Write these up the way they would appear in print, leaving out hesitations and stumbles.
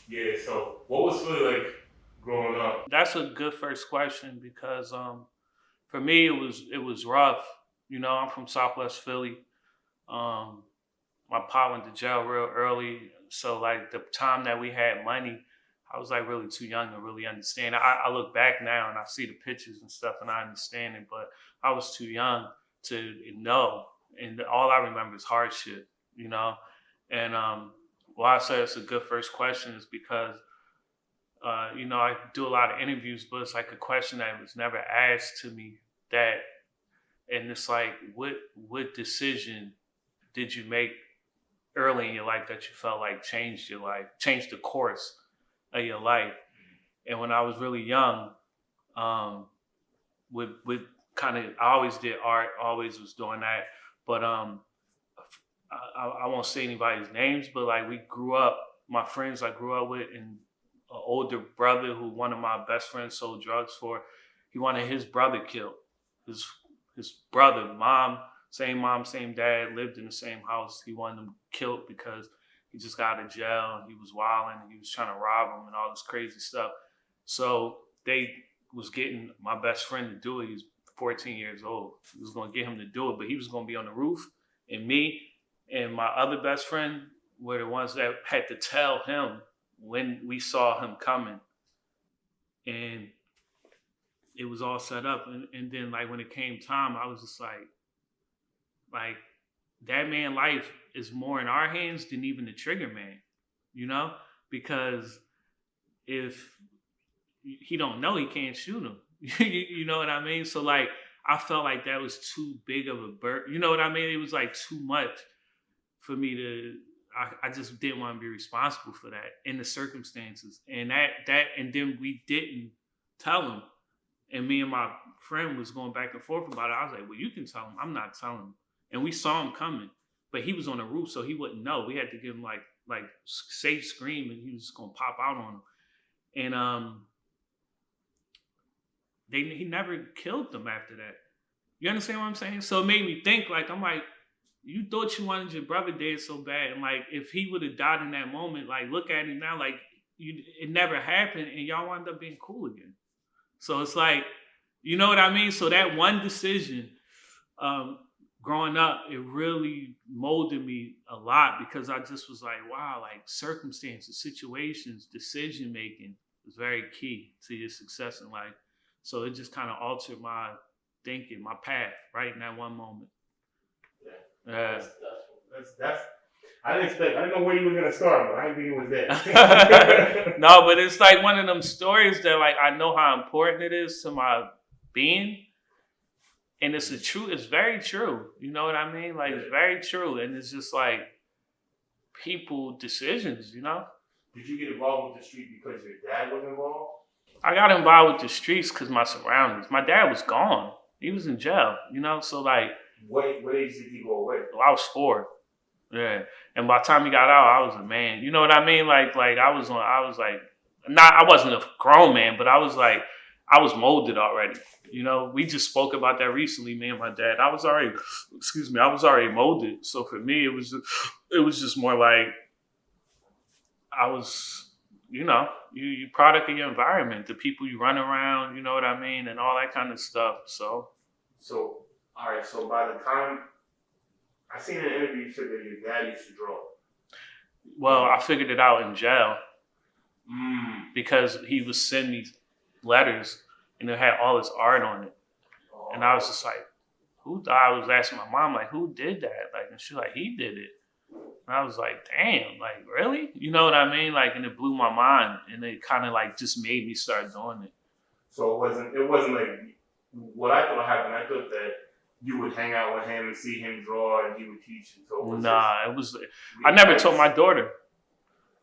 Yeah. So what was Philly like growing up? That's a good first question because for me it was rough. I'm from Southwest Philly. Um, my pop went to jail real early, so like the time that we had money, I was like really too young to really understand. I look back now and I see the pictures and stuff, and I understand it, but I was too young to know, and all I remember is hardship. You know, and why I say it's a good first question is because I do a lot of interviews, but it's like a question that was never asked to me. That, and it's like, what decision did you make early in your life that you felt like changed your life, changed the course of your life? And when I was really young, um, with kind of, I always did art, always was doing that, but I won't say anybody's names, but like we grew up, my friends I grew up with, and an older brother who one of my best friends sold drugs for, he wanted his brother killed. His his brother, mom, same dad, lived in the same house. He wanted him killed because he just got out of jail and he was wilding and he was trying to rob him and all this crazy stuff. So they was getting my best friend to do it. He was 14 years old. He was going to get him to do it, but he was going to be on the roof, and me and my other best friend were the ones that had to tell him when we saw him coming. And it was all set up. And then like when it came time, I was just like that man life is more in our hands than even the trigger man, you know? Because if he don't know, he can't shoot him. You know what I mean? So like I felt like that was too big of a burden. You know what I mean? It was like too much for me to. I just didn't want to be responsible for that in the circumstances, and and then we didn't tell him. And me and my friend was going back and forth about it. I was like, "Well, you can tell him. I'm not telling him." And we saw him coming, but he was on the roof, so he wouldn't know. We had to give him like safe scream, and he was just gonna pop out on him. And he never killed them after that. You understand what I'm saying? So it made me think. Like I'm like, you thought you wanted your brother dead so bad, and like if he would have died in that moment, like look at him now, like it never happened, and y'all wound up being cool again. So it's like, you know what I mean? So that one decision, um, growing up, it really molded me a lot because I just was like, wow, like circumstances, situations, decision making is very key to your success in life. So it just kind of altered my thinking, my path, right in that one moment. Yeah. That's I didn't expect. I didn't know where you were gonna start, but I didn't think it was that. No, but it's like one of them stories that like I know how important it is to my being. And it's a true, it's very true. You know what I mean? Like it's very true. And it's just like people decisions, you know? Did you get involved with the street because your dad was involved? I got involved with the streets because my surroundings. My dad was gone. He was in jail, you know? So like What age did he go away? I was 4. Yeah. And by the time he got out, I was a man. You know what I mean? Like I was like not I wasn't a grown man, but I was like I was molded already. You know, we just spoke about that recently, me and my dad. I was already molded. So for me it was just more like I was, you product of your environment, the people you run around, you know what I mean, and all that kind of stuff. So All right, so by the time I seen an interview, you said that your dad used to draw. well, I figured it out in jail Mm. because he would send me letters and it had all his art on it. And I was just like, I was asking my mom, like, who did that? Like, and she like, he did it. And I was like, damn, like, really? You know what I mean? Like, and it blew my mind. And it kind of like just made me start doing it. So it wasn't like what I thought happened. I thought that you would hang out with him and see him draw and he would teach you. So It was, I never told my daughter.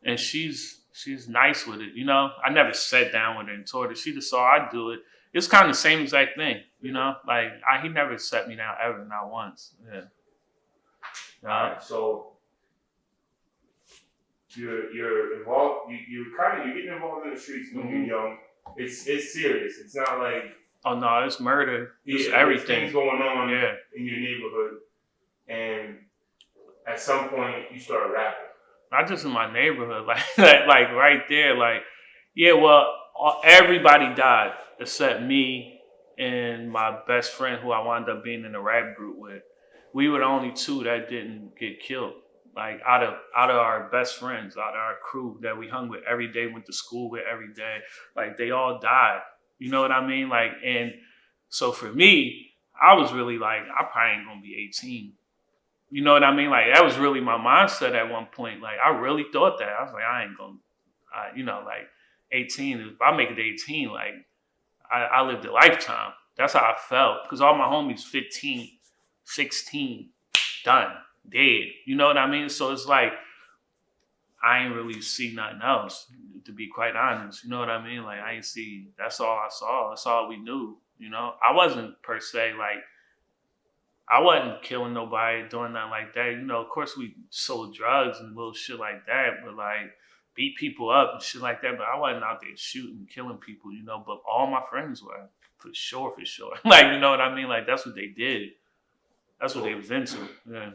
And she's nice with it, you know? I never sat down with her and told her. She just saw I do it. It's kind of the same exact thing, you know? Like, he never set me down ever, not once. Yeah. All right, so you're involved. You're getting involved in the streets when you're young. It's serious. It's not like oh no, it's murder. It's everything. There's things going on in your neighborhood, and at some point you start rapping. not just in my neighborhood, like right there, like, yeah, well, everybody died except me and my best friend who I wound up being in a rap group with. We were the only two that didn't get killed. Like out of our best friends, out of our crew that we hung with every day, went to school with every day, like they all died. You know what I mean? Like, and so for me, I was really like, I probably ain't gonna be 18. You know what I mean? Like that was really my mindset at one point. Like I really thought that. I was like, I ain't gonna, like 18. If I make it to 18, like I lived a lifetime. That's how I felt. Because all my homies 15, 16, done, dead. You know what I mean? So it's like, I ain't really see nothing else, to be quite honest. You know what I mean? Like, I ain't see, that's all I saw. That's all we knew, you know? I wasn't per se, like, I wasn't killing nobody, doing nothing like that. You know, of course we sold drugs and little shit like that, but like, beat people up and shit like that. But I wasn't out there shooting, killing people, you know? But all my friends were, for sure. Like, you know what I mean? Like, that's what they did. That's what they was into, yeah.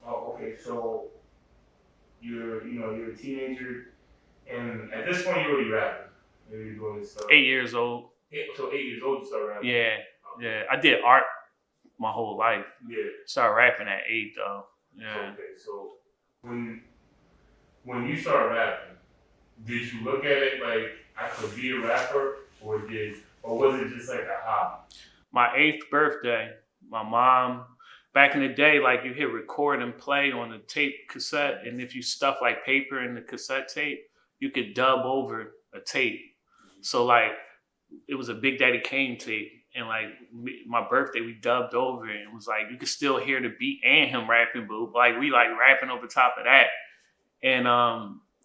Oh, okay, so you're a teenager, and at this point you're already rapping. You're doing this stuff. 8 years old. So 8 years old you start rapping? Yeah, okay. yeah. I did art my whole life. Yeah. Started rapping at 8 though. Yeah. Okay, so when you start rapping, did you look at it like I could be a rapper, or was it just like a hobby? My 8th birthday, my mom, back in the day, like you hit record and play on the tape cassette, and if you stuff like paper in the cassette tape, you could dub over a tape. So like, it was a Big Daddy Kane tape, and like my birthday, we dubbed over it, and it was like, you could still hear the beat and him rapping, but like we like rapping over top of that. And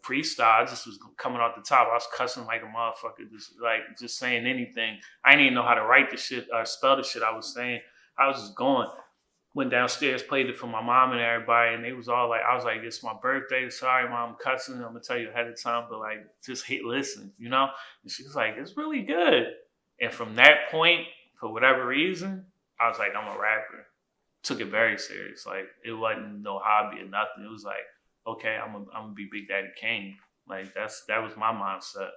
freestyle, I just was coming off the top. I was cussing like a motherfucker, just saying anything. I didn't even know how to write the shit or spell the shit I was saying. I was just going. Went downstairs, played it for my mom and everybody, and they was all like, I was like, it's my birthday. Sorry, mom, I'm cussing. I'm gonna tell you ahead of time, but like, just listen, you know? And she was like, it's really good. And from that point, for whatever reason, I was like, I'm a rapper. Took it very serious. Like, it wasn't no hobby or nothing. It was like, okay, I'm gonna be Big Daddy Kane. Like, that was my mindset.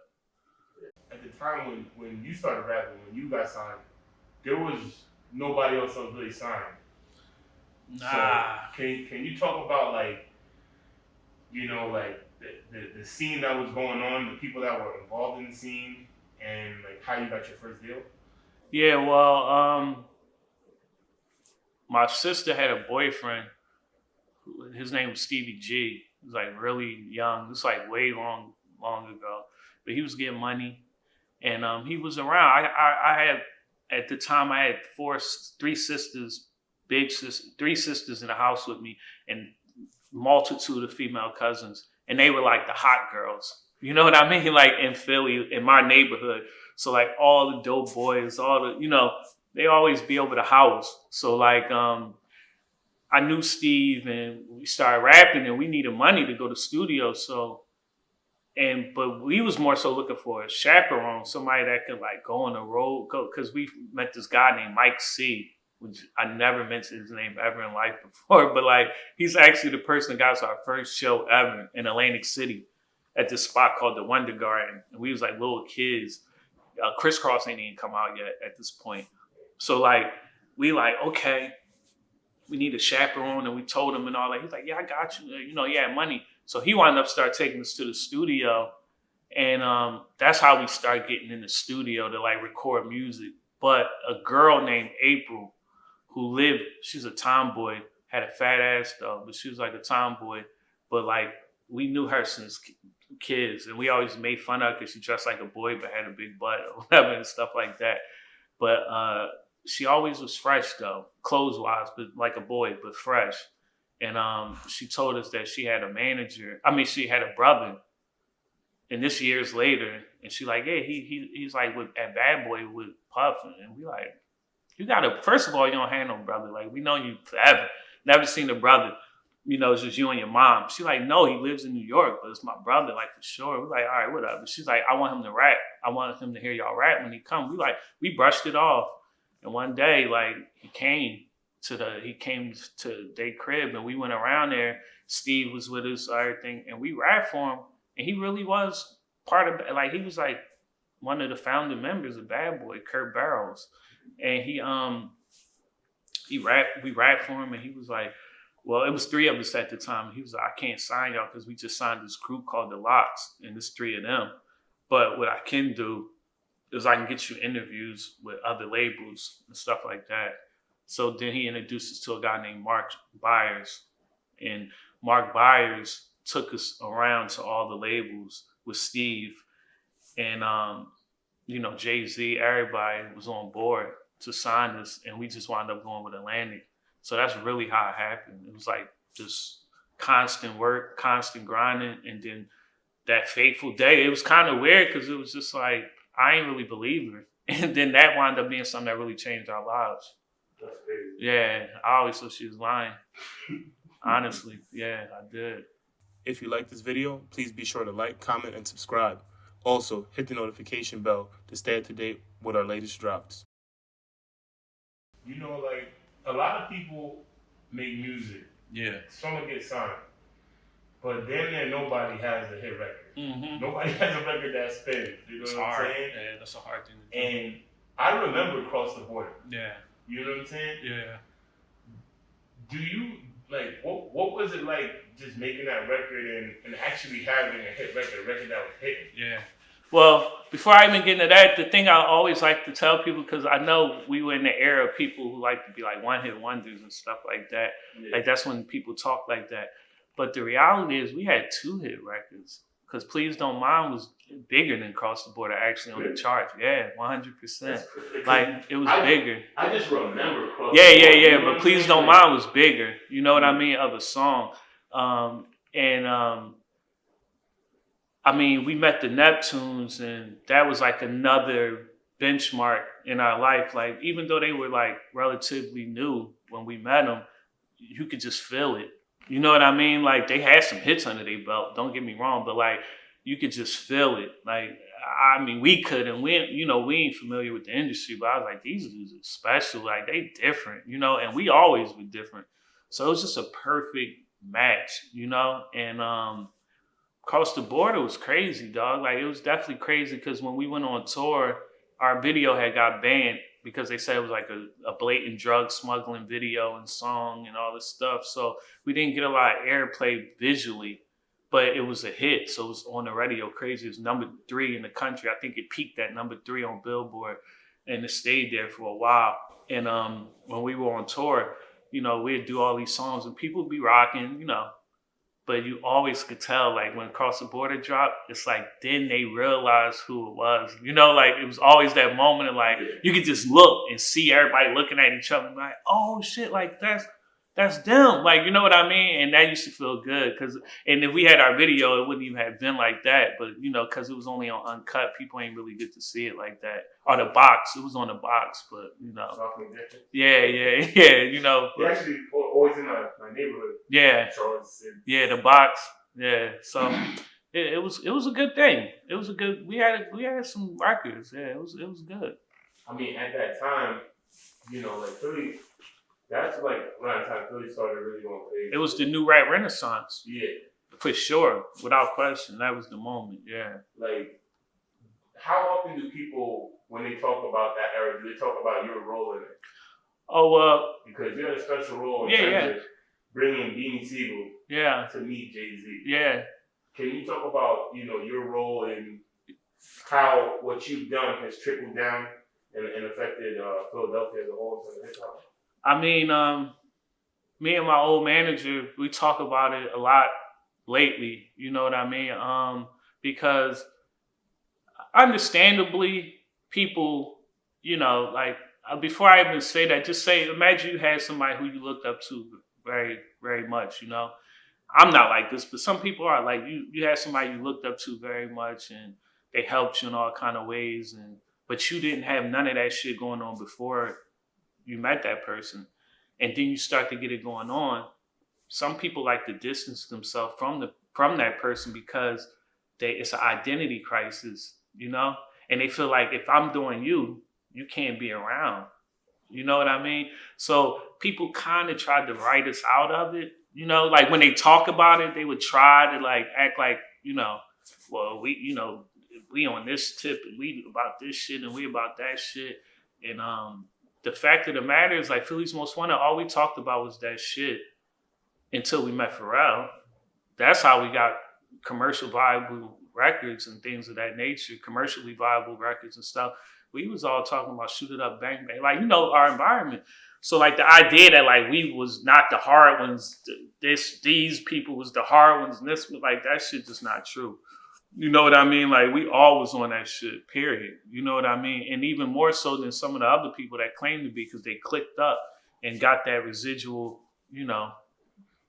At the time when you started rapping, when you got signed, there was nobody else that was really signed. Nah. So can you talk about like, like the scene that was going on, the people that were involved in the scene, and like how you got your first deal? Yeah, well, my sister had a boyfriend. His name was Stevie G. He was like really young. This like way long ago. But he was getting money, and he was around. I had at the time I had three sisters. Three sisters in the house with me, and multitude of female cousins, and they were like the hot girls. You know what I mean? Like in Philly, in my neighborhood. So like all the dope boys, they always be over the house. So like, I knew Steve, and we started rapping, and we needed money to go to studio. So, but we was more so looking for a chaperone, somebody that could like go on the road, because we met this guy named Mike C, which I never mentioned his name ever in life before, but like he's actually the person that got us our first show ever in Atlantic City at this spot called the Wonder Garden. And we was like little kids. Crisscross ain't even come out yet at this point. So like, we like, okay, we need a chaperone, and we told him and all that. He's like, yeah, I got you. He had money. So he wound up taking us to the studio, and that's how we started getting in the studio to like record music. But a girl named April, who she's a tomboy, had a fat ass though, but she was like a tomboy. But like, we knew her since kids, and we always made fun of her because she dressed like a boy but had a big butt or whatever and stuff like that. But she always was fresh though, clothes wise, but like a boy, but fresh. And she told us that she had she had a brother, and this years later, and she like, yeah, he's like at Bad Boy with Puff, and we like, first of all, you don't have no brother. Like, we know you forever. Never seen a brother. It's just you and your mom. She like, no, he lives in New York, but it's my brother, like, for sure. We're like, all right, whatever. She's like, I want him to rap. I want him to hear y'all rap when he come. We brushed it off. And one day, like, he came he came to their crib and we went around there. Steve was with us, everything, and we rapped for him. And he really was part of, like, he was like one of the founding members of Bad Boy, Kurt Barrows. And we rapped for him, and he was like, well, it was 3 of us at the time. He was like, I can't sign y'all because we just signed this group called The Lots, and there's 3 of them. But what I can do is I can get you interviews with other labels and stuff like that. So then he introduced us to a guy named Mark Byers. And Mark Byers took us around to all the labels with Steve. And, Jay-Z, everybody was on board to sign us. And we just wound up going with Atlantic. So that's really how it happened. It was like just constant work, constant grinding. And then that fateful day, it was kind of weird because it was just like, I ain't really believe her. And then that wound up being something that really changed our lives. That's crazy. Yeah, I always thought she was lying. Honestly, yeah, I did. If you like this video, please be sure to like, comment, and subscribe. Also, hit the notification bell to stay up to date with our latest drops. Like, a lot of people make music. Yeah. Someone gets signed. But then nobody has a hit record. Mm-hmm. Nobody has a record that spins. You know what I'm saying? Yeah, that's a hard thing to do. And I remember Across the Border. Yeah. You know what I'm saying? Yeah. Do you, like, what was it like just making that record and actually having a hit record, a record that was hitting? Yeah. Well, before I even get into that, the thing I always like to tell people, because I know we were in the era of people who like to be like one-hit wonders and stuff like that. Yeah. Like, that's when people talk like that. But the reality is we had 2-hit records. Because Please Don't Mind was bigger than Cross the Border actually on the charts. Yeah, 100%. Like, it was bigger. I just remember Cross the Border. Yeah. But Please Don't Mind was bigger. You know what I mean? Of a song. We met the Neptunes, and that was like another benchmark in our life. Like, even though they were like relatively new when we met them, you could just feel it. You know what I mean? Like, they had some hits under their belt, don't get me wrong, but like, you could just feel it. Like, we could, and we ain't familiar with the industry, but I was like, these dudes are special, like, they different, and we always were different. So it was just a perfect match, and Across the Border was crazy, dog. Like, it was definitely crazy because when we went on tour, our video had got banned because they said it was like a blatant drug smuggling video and song and all this stuff. So we didn't get a lot of airplay visually, but it was a hit. So it was on the radio crazy. It was number 3 in the country. I think it peaked at number 3 on Billboard, and it stayed there for a while. And when we were on tour, we'd do all these songs and people would be rocking, but you always could tell, like, when Across the Border dropped, it's like, then they realized who it was. Like, it was always that moment of, like, you could just look and see everybody looking at each other and like, oh, shit, like, that's them. Like, you know what I mean? And that used to feel good. And if we had our video, it wouldn't even have been like that. But, because it was only on Uncut, people ain't really get to see it like that. Or the box. It was on the box, but, Yeah. They're actually always in my neighborhood. Yeah. Yeah, the box. Yeah. So it was a good thing. It was a good. We had some records. Yeah, it was good. At that time, like Philly. That's like around the time Philly started really going crazy. It was the new rap renaissance. Yeah. For sure, without question, that was the moment. Yeah. Like, how often do people, when they talk about that era, do they talk about your role in it? Oh, because you had a special role in terms of bringing Beanie Siegel to meet Jay-Z. Yeah. Can you talk about, your role and how what you've done has trickled down and affected Philadelphia as a whole in hip hop? Me and my old manager, we talk about it a lot lately. You know what I mean? Because understandably, people, before I even say that, just say, imagine you had somebody who you looked up to very, very much, I'm not like this, but some people are. Like, you had somebody you looked up to very much and they helped you in all kind of ways, but you didn't have none of that shit going on before you met that person. And then you start to get it going on. Some people like to distance themselves from that person because it's an identity crisis, and they feel like, if I'm doing you, you can't be around. You know what I mean? So people kind of tried to write us out of it. You know, like when they talk about it, they would try to like act like, you know, well, we on this tip and we about this shit and we about that shit. And the fact of the matter is, like, Philly's Most Wanted, all we talked about was that shit until we met Pharrell. That's how we got commercial viable records and things of that nature, commercially viable records and stuff. We was all talking about shoot it up, bang, bang. Like, you know, our environment. So, like, the idea that, like, we was not the hard ones, these people was the hard ones, and this was, like, that shit just not true. You know what I mean? Like, we always on that shit, period. You know what I mean? And even more so than some of the other people that claim to be, because they clicked up and got that residual, you know,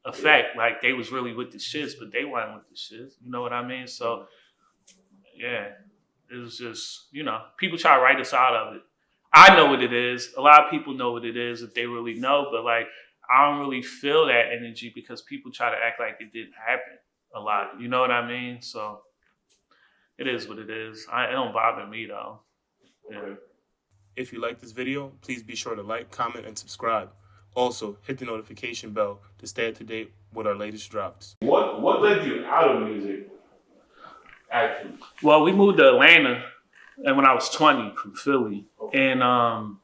effect. Like, they was really with the shits, but they weren't with the shits. You know what I mean? So, yeah, it was just, you know, people try to write us out of it. I know what it is. A lot of people know what it is if they really know, but, like, I don't really feel that energy because people try to act like it didn't happen a lot. You know what I mean? So it is what it is. It don't bother me, though. Yeah. If you like this video, please be sure to like, comment, and subscribe. Also, hit the notification bell to stay up to date with our latest drops. What led you out of music, actually? Well, we moved to Atlanta and when I was 20 from Philly. Okay. And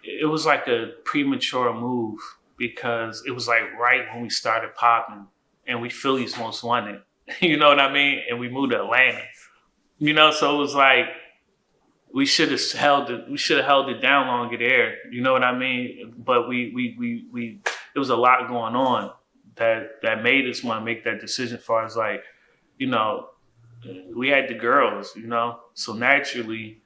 it was like a premature move because it was like right when we started popping and we Philly's Most Wanted. You know what I mean? And we moved to Atlanta. You know, so it was like we should have held it down longer there. You know what I mean? But we there was a lot going on that made us want to make that decision as far as, like, you know, we had the girls, you know, so naturally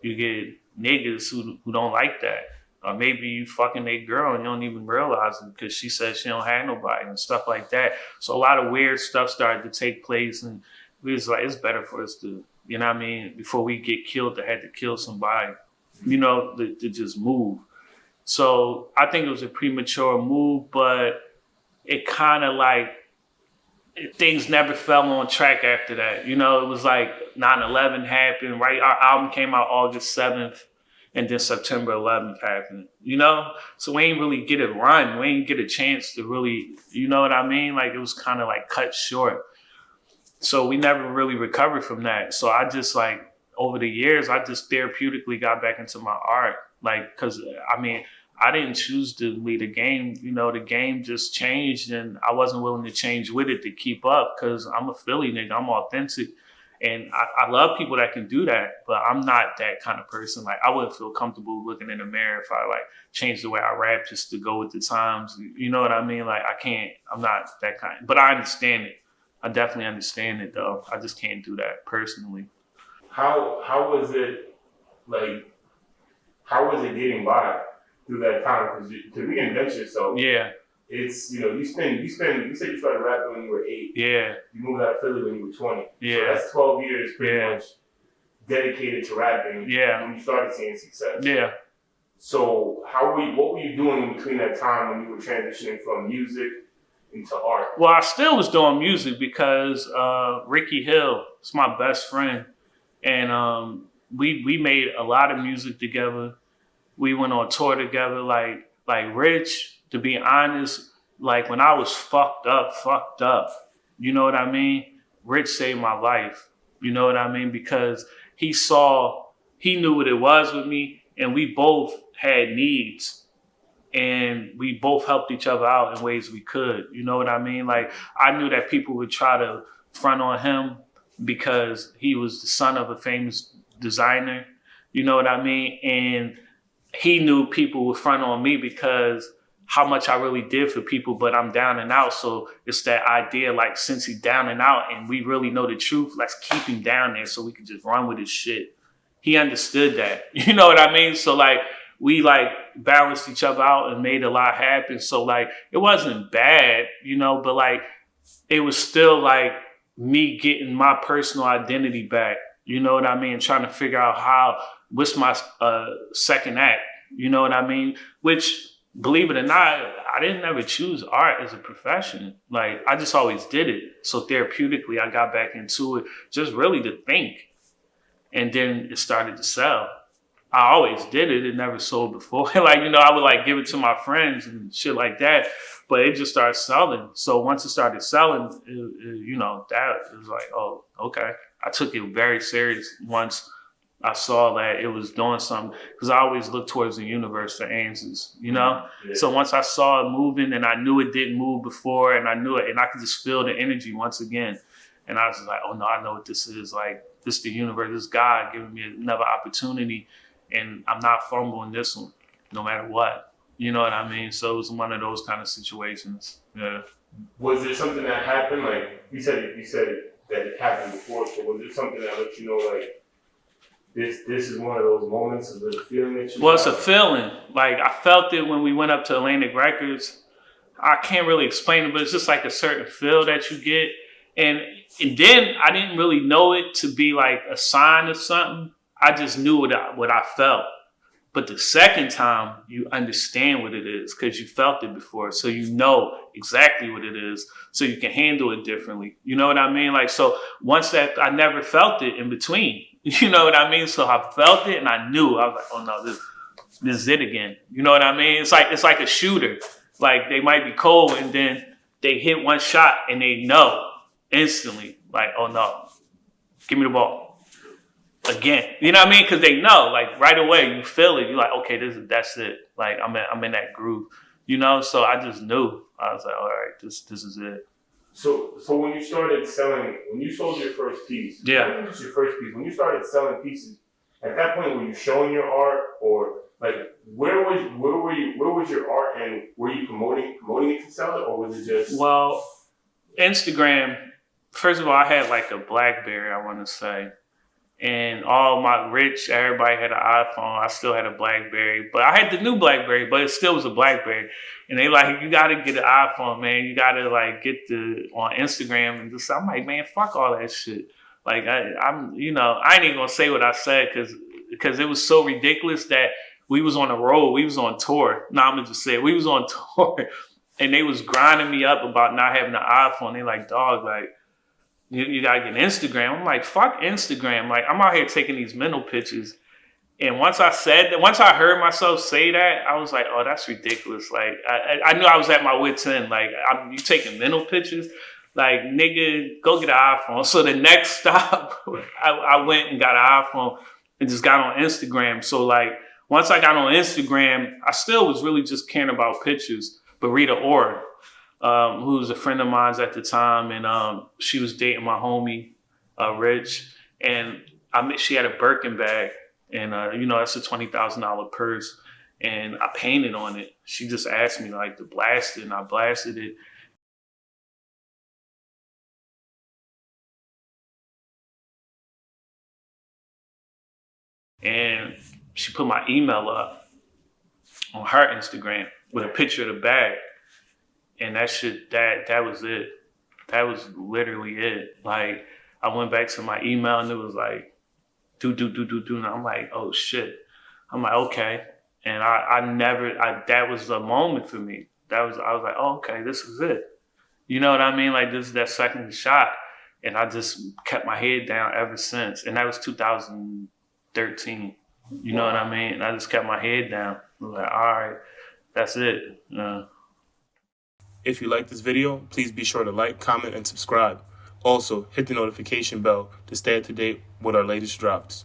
you get niggas who don't like that. Or maybe you fucking a girl and you don't even realize it because she says she don't have nobody and stuff like that. So a lot of weird stuff started to take place, and we was like, it's better for us to, you know what I mean, before we get killed, to have to kill somebody, you know, to just move. So I think it was a premature move, but it kind of like, things never fell on track after that. You know, it was like 9/11 happened, right? Our album came out August 7th. And then September 11th happened, you know? So we ain't really get a run. We ain't get a chance to really, you know what I mean? Like, it was kind of like cut short. So we never really recovered from that. So I just, like, over the years, I just therapeutically got back into my art. Like, because, I mean, I didn't choose to lead the game. You know, the game just changed, and I wasn't willing to change with it to keep up because I'm a Philly nigga. I'm authentic. And I love people that can do that, but I'm not that kind of person. Like, I wouldn't feel comfortable looking in the mirror if I, like, changed the way I rap just to go with the times. You know what I mean? Like, I'm not that kind. But I understand it. I definitely understand it, though. I just can't do that personally. How was it, like, how was it getting by through that time? Because to reinvent yourself. Yeah. It's, you know, you said you started rapping when you were 8. Yeah. You moved out of Philly when you were 20. Yeah. So that's 12 years pretty much dedicated to rapping. Yeah. When you started seeing success. Yeah. So what were you doing in between that time when you were transitioning from music into art? Well, I still was doing music because Ricky Hill is my best friend. And we made a lot of music together. We went on tour together, like Rich. To be honest, like, when I was fucked up, you know what I mean? Rich saved my life, you know what I mean? Because he knew what it was with me, and we both had needs, and we both helped each other out in ways we could, you know what I mean? Like, I knew that people would try to front on him because he was the son of a famous designer, you know what I mean? And he knew people would front on me because how much I really did for people, but I'm down and out. So it's that idea, like, since he's down and out and we really know the truth, let's keep him down there so we can just run with his shit. He understood that, you know what I mean? So, like, we, like, balanced each other out and made a lot happen. So, like, it wasn't bad, you know, but, like, it was still, like, me getting my personal identity back, you know what I mean? Trying to figure out what's my second act, you know what I mean? Which, believe it or not, I didn't ever choose art as a profession. Like, I just always did it. So therapeutically, I got back into it just really to think. And then it started to sell. I always did it. It never sold before. Like, I would like give it to my friends and shit like that. But it just started selling. So once it started selling, that was like, oh, okay. I took it very serious once I saw that it was doing something. Because I always look towards the universe for answers, Yeah. So once I saw it moving and I knew it didn't move before and I knew it and I could just feel the energy once again. And I was just like, oh no, I know what this is. Like, this is the universe, this God giving me another opportunity. And I'm not fumbling this one, no matter what. You know what I mean? So it was one of those kind of situations. Yeah. Was there something that happened? Like you said that it happened before. So was there something that let you know, like this is one of those moments of the feeling that you? Well, it's a feeling. Like I felt it when we went up to Atlantic Records. I can't really explain it, but it's just like a certain feel that you get. And then I didn't really know it to be like a sign of something. I just knew what I felt. But the second time, you understand what it is because you felt it before. So you know exactly what it is. So you can handle it differently. You know what I mean? Like, so once that, I never felt it in between. You know what I mean? So I felt it and I knew. I was like, oh no, this is it again. You know what I mean? It's like a shooter. Like they might be cold and then they hit one shot and they know instantly. Like, oh no, give me the ball. Again, you know what I mean? Because they know, like right away, you feel it. You're like, okay, that's it. Like I'm in that groove, So I just knew. I was like, all right, this is it. So when you started selling, when you sold your first piece, yeah, just your first piece. When you started selling pieces, at that point, were you showing your art, or like where was your art, and were you promoting it to sell it, or was it just? Well, Instagram. First of all, I had like a BlackBerry, I want to say. And all my everybody had an iPhone. I still had a BlackBerry, but I had the new BlackBerry, but it still was a BlackBerry. And they like, you got to get an iPhone, man. You got to like get on Instagram and just. I'm like, man, fuck all that shit. Like I'm, I ain't even gonna say what I said because it was so ridiculous that we was on the road, we was on tour. No, I'm gonna just say it. We was on tour, and they was grinding me up about not having an iPhone. They like, dog, like. You gotta get Instagram. I'm like, fuck Instagram. Like, I'm out here taking these mental pictures. And once I heard myself say that, I was like, oh, that's ridiculous. Like, I knew I was at my wit's end. Like, you taking mental pictures? Like, nigga, go get an iPhone. So the next stop, I went and got an iPhone and just got on Instagram. So, like, once I got on Instagram, I still was really just caring about pictures. But Rita Ora, who was a friend of mine at the time, and she was dating my homie, Rich, and she had a Birkin bag, and that's a $20,000 purse, and I painted on it. She just asked me like to blast it, and I blasted it. And she put my email up on her Instagram with a picture of the bag. And that shit, that was it. That was literally it. Like, I went back to my email and it was like, do. And I'm like, oh shit. I'm like, okay. And that was a moment for me. I was like, oh, okay, this is it. You know what I mean? Like, this is that second shot. And I just kept my head down ever since. And that was 2013. You know what I mean? And I just kept my head down. I was like, all right, that's it. If you like this video, please be sure to like, comment, and subscribe. Also, hit the notification bell to stay up to date with our latest drops.